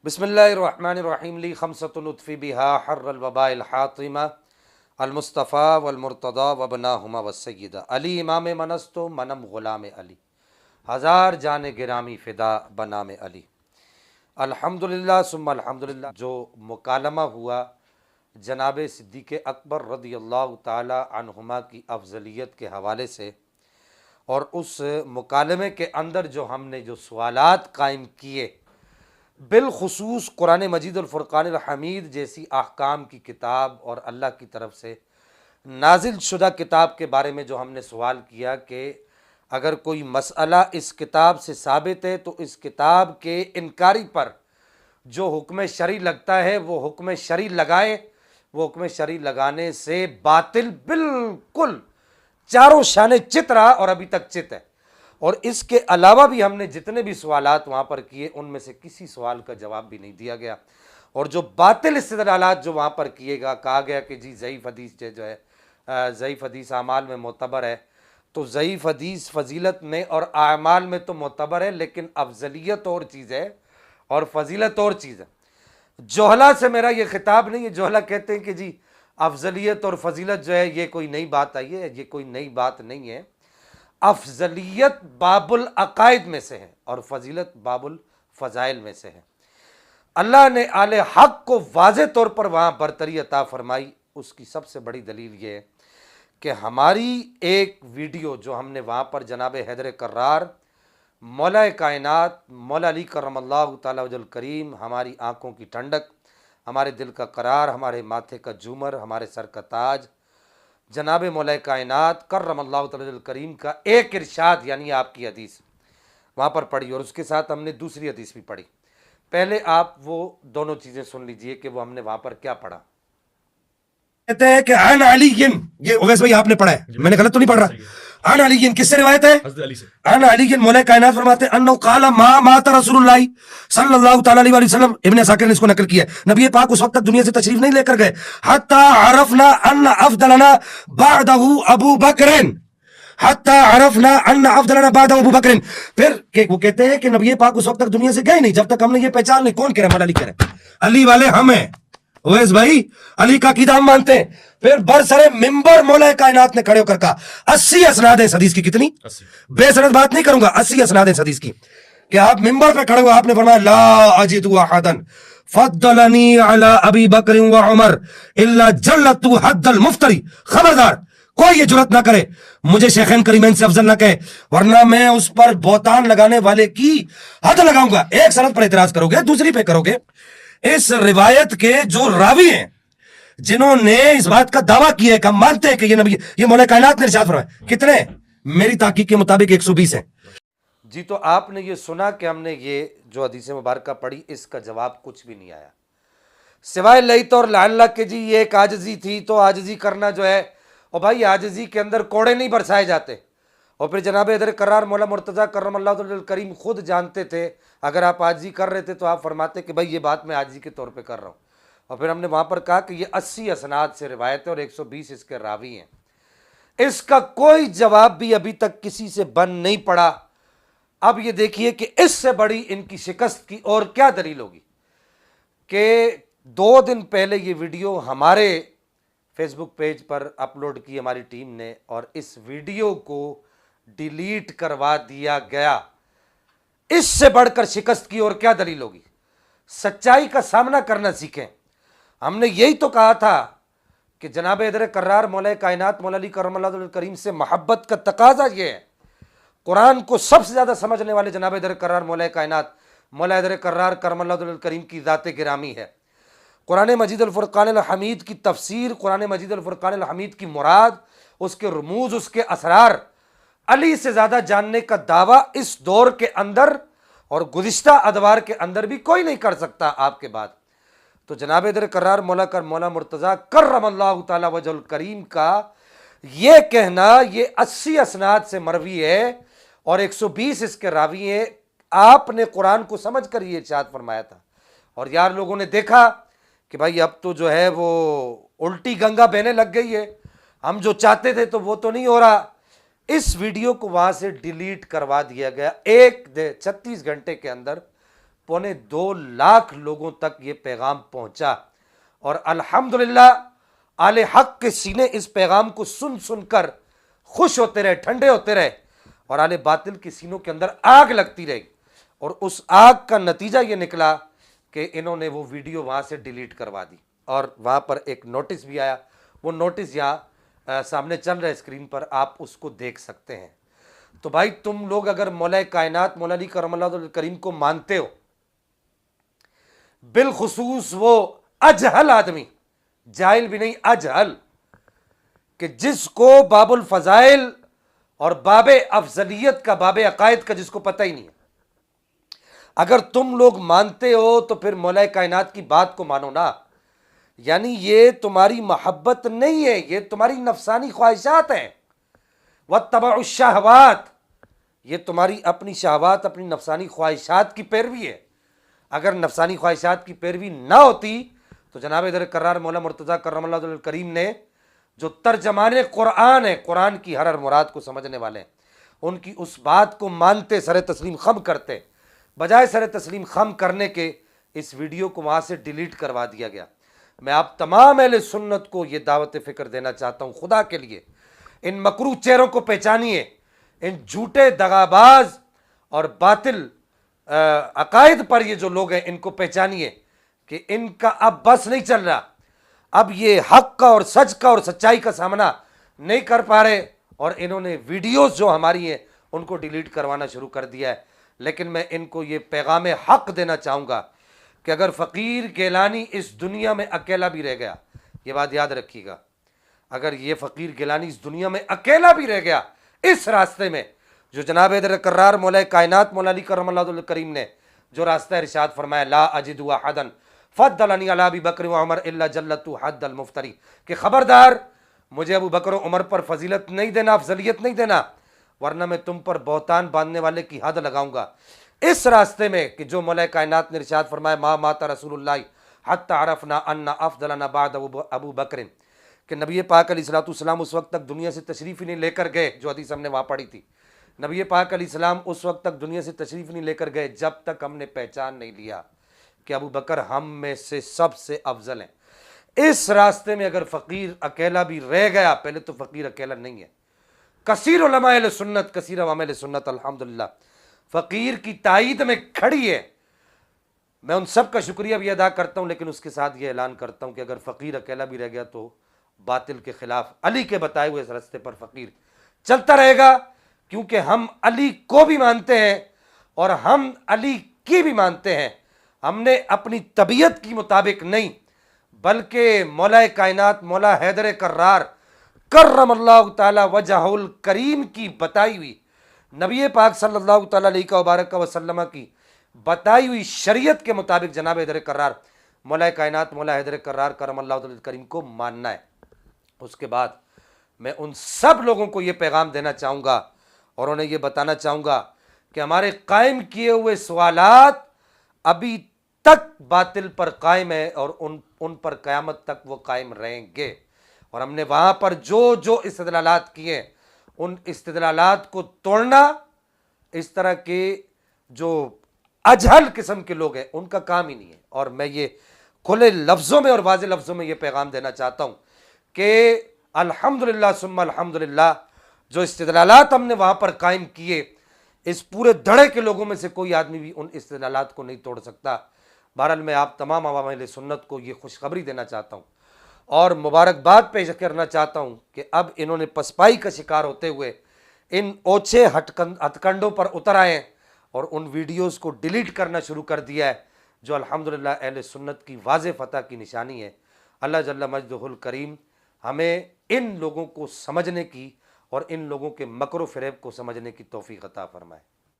بسم اللہ الرحمن الرحیم لی خمسۃ نطفی بہا حر الوباء الحاطمہ المصطفیٰ والمرتضیٰ وابناہما والسیدہ علی امام منست منم غلام علی ہزار جان گرامی فدا بنام علی۔ الحمدللہ ثم الحمدللہ۔ جو مکالمہ ہوا جناب صدیق اکبر رضی اللہ تعالی عنہما کی افضلیت کے حوالے سے، اور اس مکالمے کے اندر جو ہم نے جو سوالات قائم کیے، بالخصوص قرآن مجید الفرقان الحمید جیسی احکام کی کتاب اور اللہ کی طرف سے نازل شدہ کتاب کے بارے میں جو ہم نے سوال کیا کہ اگر کوئی مسئلہ اس کتاب سے ثابت ہے تو اس کتاب کے انکاری پر جو حکم شرعی لگتا ہے وہ حکم شرعی لگائے، وہ حکم شرعی لگانے سے باطل بالکل چاروں شانے چت رہا اور ابھی تک چت ہے۔ اور اس کے علاوہ بھی ہم نے جتنے بھی سوالات وہاں پر کیے ان میں سے کسی سوال کا جواب بھی نہیں دیا گیا، اور جو باطل استدلالات جو وہاں پر کیے گا، کہا گیا کہ جی ضعیف حدیث جو ہے ضعیف حدیث اعمال میں معتبر ہے، تو ضعیف حدیث فضیلت میں اور اعمال میں تو معتبر ہے، لیکن افضلیت اور چیز ہے اور فضیلت اور چیز ہے۔ جوہلا سے میرا یہ خطاب نہیں ہے، جوہلا کہتے ہیں کہ جی افضلیت اور فضیلت جو ہے یہ کوئی نئی بات آئی ہے، یہ کوئی نئی بات نہیں ہے۔ افضلیت باب العقائد میں سے ہے اور فضیلت باب الفضائل میں سے ہے۔ اللہ نے آل حق کو واضح طور پر وہاں برتری عطا فرمائی، اس کی سب سے بڑی دلیل یہ ہے کہ ہماری ایک ویڈیو جو ہم نے وہاں پر جناب حیدر کرار مولا کائنات مولا علی کرم اللہ تعالی وجہ الکریم، ہماری آنکھوں کی ٹھنڈک، ہمارے دل کا قرار، ہمارے ماتھے کا جھومر، ہمارے سر کا تاج، جناب مولا کائنات کرم اللہ تعالی الکریم کا ایک ارشاد یعنی آپ کی حدیث وہاں پر پڑھی، اور اس کے ساتھ ہم نے دوسری حدیث بھی پڑھی۔ پہلے آپ وہ دونوں چیزیں سن لیجئے کہ وہ ہم نے وہاں پر کیا پڑھا۔ کہتے ہیں کہ عن علی، یہ اویس بھائی آپ نے پڑھا ہے، میں نے غلط تو نہیں پڑھ رہا؟ عن علی کس سے روایت ہے؟ حضرت علی سے۔ عن علی مولا کائنات فرماتے ہیں انہو قال ما مات رسول اللہ صلی اللہ تعالی علیہ وسلم، ابن عساکر نے اس کو نقل کیا ہے، نبی پاک اس وقت تک دنیا سے تشریف نہیں لے کر گئے حتی عرفنا ان افضلنا بعدہ ابو بکر، حتی عرفنا ان افضلنا بعدہ ابو بکر، پھر وہ کہتے ہیں کہ نبی پاک اس وقت تک دنیا سے گئے نہیں جب تک ہم نے یہ پہچان نہیں کون کہہ رہا ہے، مولا علی کہہ رہے ہیں، علی والے ہم ہیں۔ اویس بھائی علی کا عقیدہ ہم مانتے ہیں۔ پھر برسر ممبر مولا کائنات نے کھڑے ہو کر کہا 80 اسناد ہیں اس حدیث کی، کتنی؟ 80۔ بے سند بات نہیں کروں گا، 80 اسناد ہیں اس حدیث کی، کہ آپ ممبر پہ کھڑے ہوئے آپ نے فرمایا لا اجد احدا فضلنی علی ابی بکر و عمر الا جلت حد المفتری، خبردار کوئی یہ جرات نہ کرے مجھے شیخین کریمین سے افضل نہ کہے، ورنہ میں اس پر بہتان لگانے والے کی حد لگاؤں گا۔ ایک سند پر اعتراض کرو گے، دوسری پہ کرو گے۔ اس روایت کے جو راوی ہیں جنہوں نے اس بات کا دعویٰ کیا ہے کہ ہم مانتے ہیں کہ یہ نبی، یہ مولا کائنات نے ارشاد فرمایا، کتنے؟ میری تحقیق کے مطابق 120 ہیں۔ جی تو آپ نے یہ سنا کہ ہم نے یہ جو حدیث مبارکہ پڑھی، اس کا جواب کچھ بھی نہیں آیا سوائے لیت اور لعلہ کہ جی یہ ایک عاجزی تھی، تو عاجزی کرنا جو ہے، اور بھائی عاجزی کے اندر کوڑے نہیں برسائے جاتے۔ اور پھر جناب حیدر کرار مولا مرتضیٰ کرم اللہ تعالی الکریم خود جانتے تھے اگر آپ عاجزی کر رہے تھے تو آپ فرماتے کہ بھائی یہ بات میں عاجزی کے طور پہ کر رہا ہوں۔ اور پھر ہم نے وہاں پر کہا کہ یہ 80 اسناد سے روایت ہے اور 120 اس کے راوی ہیں۔ اس کا کوئی جواب بھی ابھی تک کسی سے بن نہیں پڑا۔ اب یہ دیکھیے کہ اس سے بڑی ان کی شکست کی اور کیا دلیل ہوگی کہ 2 دن پہلے یہ ویڈیو ہمارے فیس بک پیج پر اپلوڈ کی ہماری ٹیم نے، اور اس ویڈیو کو ڈیلیٹ کروا دیا گیا۔ اس سے بڑھ کر شکست کی اور کیا دلیل ہوگی؟ سچائی کا سامنا کرنا سیکھیں۔ ہم نے یہی تو کہا تھا کہ جناب حیدر کرار مولا کائنات مولا علی کرم اللہ تعالی الکریم سے محبت کا تقاضا یہ ہے۔ قرآن کو سب سے زیادہ سمجھنے والے جناب حیدر کرار مولا کائنات مولا حیدر کرار کرم اللہ تعالی الکریم کی ذات گرامی ہے۔ قرآن مجید الفرقان الحمید کی تفسیر، قرآن مجید الفرقان الحمید کی مراد، اس کے رموز، اس کے اسرار علی سے زیادہ جاننے کا دعویٰ اس دور کے اندر اور گزشتہ ادوار کے اندر بھی کوئی نہیں کر سکتا آپ کے بعد۔ تو جناب حیدر کرار مولا مرتضیٰ کرم اللہ تعالی وجہ الکریم کا یہ کہنا، یہ 80 اسناد سے مروی ہے اور 120 اس کے راوی ہیں۔ آپ نے قرآن کو سمجھ کر یہ ارشاد فرمایا تھا، اور یار لوگوں نے دیکھا کہ بھائی اب تو جو ہے وہ الٹی گنگا بہنے لگ گئی ہے، ہم جو چاہتے تھے تو وہ تو نہیں ہو رہا۔ اس ویڈیو کو وہاں سے ڈیلیٹ کروا دیا گیا، 36 گھنٹے کے اندر 2.25 لوگوں تک یہ پیغام پہنچا، اور الحمدللہ آل حق کے سینے اس پیغام کو سن سن کر خوش ہوتے رہے، ٹھنڈے ہوتے رہے، اور آل باطل کے سینوں کے اندر آگ لگتی رہی، اور اس آگ کا نتیجہ یہ نکلا کہ انہوں نے وہ ویڈیو وہاں سے ڈیلیٹ کروا دی، اور وہاں پر ایک نوٹس بھی آیا، وہ نوٹس یہاں سامنے چل رہا ہے اسکرین پر، آپ اس کو دیکھ سکتے ہیں۔ تو بھائی تم لوگ اگر مولا کائنات مولا علی کرم اللہ وجہہ کریم کو مانتے ہو، بالخصوص وہ اجہل آدمی، جاہل بھی نہیں اجہل، کہ جس کو باب الفضائل اور باب افضلیت کا، باب عقائد کا جس کو پتہ ہی نہیں ہے، اگر تم لوگ مانتے ہو تو پھر مولا کائنات کی بات کو مانو نا۔ یعنی یہ تمہاری محبت نہیں ہے، یہ تمہاری نفسانی خواہشات ہیں، واتبعوا الشہوات، یہ تمہاری اپنی شہوات، اپنی نفسانی خواہشات کی پیروی ہے۔ اگر نفسانی خواہشات کی پیروی نہ ہوتی تو جناب در کرار مولا مرتضیٰ کرم اللہ وجہہ کریم نے جو ترجمان قرآن ہے، قرآن کی ہر مراد کو سمجھنے والے ہیں، ان کی اس بات کو مانتے، سر تسلیم خم کرتے، بجائے سر تسلیم خم کرنے کے اس ویڈیو کو وہاں سے ڈیلیٹ کروا دیا گیا۔ میں آپ تمام اہل سنت کو یہ دعوت فکر دینا چاہتا ہوں، خدا کے لیے ان مکروہ چہروں کو پہچانیے، ان جھوٹے دغاباز اور باطل عقائد پر یہ جو لوگ ہیں ان کو پہچانیے کہ ان کا اب بس نہیں چل رہا، اب یہ حق کا اور سچ کا اور سچائی کا سامنا نہیں کر پا رہے، اور انہوں نے ویڈیوز جو ہماری ہیں ان کو ڈیلیٹ کروانا شروع کر دیا ہے۔ لیکن میں ان کو یہ پیغام حق دینا چاہوں گا کہ اگر فقیر گیلانی اس دنیا میں اکیلا بھی رہ گیا، یہ بات یاد رکھیے گا، اگر یہ فقیر گیلانی اس دنیا میں اکیلا بھی رہ گیا اس راستے میں جو جناب در کرار مولا کائنات مولا علی کرم اللہ وجہہ کریم نے جو راستہ ارشاد فرمایا، لا اجد احدا فضلنی علی ابی بکر و عمر الا جلت حد المفتری، کہ خبردار مجھے ابو بکر و عمر پر فضیلت نہیں دینا، افضلیت نہیں دینا، ورنہ میں تم پر بہتان باندھنے والے کی حد لگاؤں گا۔ اس راستے میں کہ جو مولا کائنات نے ارشاد فرمایا، ما مات رسول اللہ حتی عرفنا ان افضلنا بعد ابو بکر، کہ نبی پاک علیہ الصلوۃ والسلام اس وقت تک دنیا سے تشریف ہی نہیں لے کر گئے، جو حدیث ہم نے وہاں پڑھی تھی، نبی پاک علیہ السلام اس وقت تک دنیا سے تشریف نہیں لے کر گئے جب تک ہم نے پہچان نہیں لیا کہ ابو بکر ہم میں سے سب سے افضل ہیں۔ اس راستے میں اگر فقیر اکیلا بھی رہ گیا، پہلے تو فقیر اکیلا نہیں ہے، کثیر علماء اہل سنت، کثیر عوام اہل سنت الحمدللہ فقیر کی تائید میں کھڑی ہے۔ میں ان سب کا شکریہ بھی ادا کرتا ہوں، لیکن اس کے ساتھ یہ اعلان کرتا ہوں کہ اگر فقیر اکیلا بھی رہ گیا تو باطل کے خلاف علی کے بتائے ہوئے اس راستے پر فقیر چلتا رہے گا، کیونکہ ہم علی کو بھی مانتے ہیں اور ہم علی کی بھی مانتے ہیں۔ ہم نے اپنی طبیعت کی مطابق نہیں، بلکہ مولا کائنات مولا حیدر کرار کرم اللہ تعالی وجہ الکریم کی بتائی ہوئی، نبی پاک صلی اللہ تعالی علیہ وبارک وسلم کی بتائی ہوئی شریعت کے مطابق جناب حیدر کرار مولا کائنات مولا حیدر کرار کرم اللہ تعالی کریم کو ماننا ہے۔ اس کے بعد میں ان سب لوگوں کو یہ پیغام دینا چاہوں گا اور انہیں یہ بتانا چاہوں گا کہ ہمارے قائم کیے ہوئے سوالات ابھی تک باطل پر قائم ہے، اور ان پر قیامت تک وہ قائم رہیں گے، اور ہم نے وہاں پر جو استدلالات کیے ان استدلالات کو توڑنا اس طرح کے جو اجہل قسم کے لوگ ہیں ان کا کام ہی نہیں ہے۔ اور میں یہ کھلے لفظوں میں اور واضح لفظوں میں یہ پیغام دینا چاہتا ہوں کہ الحمدللہ ثم الحمدللہ جو استدلالات ہم نے وہاں پر قائم کیے، اس پورے دھڑے کے لوگوں میں سے کوئی آدمی بھی ان استدلالات کو نہیں توڑ سکتا۔ بہرحال میں آپ تمام عوام اہل سنت کو یہ خوشخبری دینا چاہتا ہوں اور مبارکباد پیش کرنا چاہتا ہوں کہ اب انہوں نے پسپائی کا شکار ہوتے ہوئے ان اوچھے ہتھ کنڈوں پر اتر آئے ہیں اور ان ویڈیوز کو ڈیلیٹ کرنا شروع کر دیا ہے، جو الحمدللہ اہل سنت کی واضح فتح کی نشانی ہے۔ اللہ جل مجدہ الکریم ہمیں ان لوگوں کو سمجھنے کی اور ان لوگوں کے مکر و فریب کو سمجھنے کی توفیق عطا فرمائے۔